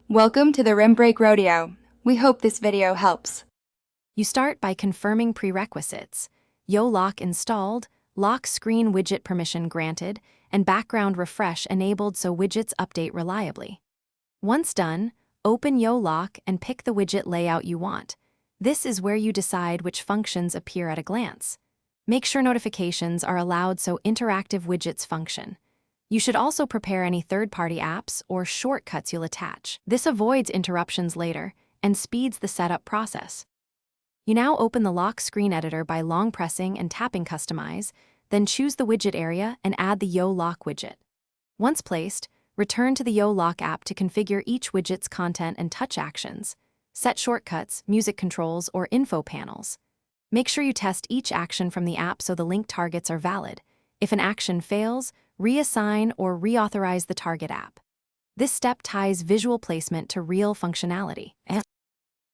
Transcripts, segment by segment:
Welcome to the Rim Break Rodeo. We hope this video helps. You start by confirming prerequisites. Yolock installed, lock screen widget permission granted, and background refresh enabled so widgets update reliably. Once done, open Yolock and pick the widget layout you want. This is where you decide which functions appear at a glance. Make sure notifications are allowed so interactive widgets function. You should also prepare any third-party apps or shortcuts you'll attach. This avoids interruptions later and speeds the setup process. You now open the lock screen editor by long pressing and tapping Customize, then choose the widget area and add the Yolock widget. Once placed, return to the Yolock app to configure each widget's content and touch actions. Set shortcuts, music controls, or info panels. Make sure you test each action from the app so the link targets are valid. If an action fails, reassign or reauthorize the target app. This step ties visual placement to real functionality.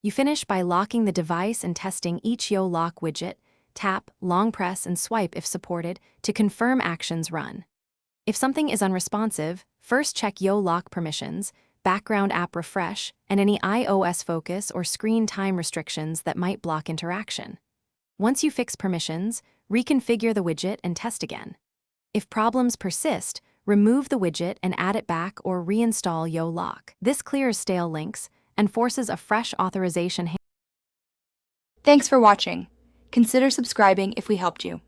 You finish by locking the device and testing each Yolock widget. Tap, long press, and swipe if supported to confirm actions run. If something is unresponsive, first check Yolock permissions, background app refresh, and any iOS focus or screen time restrictions that might block interaction. Once you fix permissions, reconfigure the widget and test again. If problems persist, remove the widget and add it back or reinstall Yolock. This clears stale links and forces a fresh authorization. Thanks for watching. Consider subscribing if we helped you.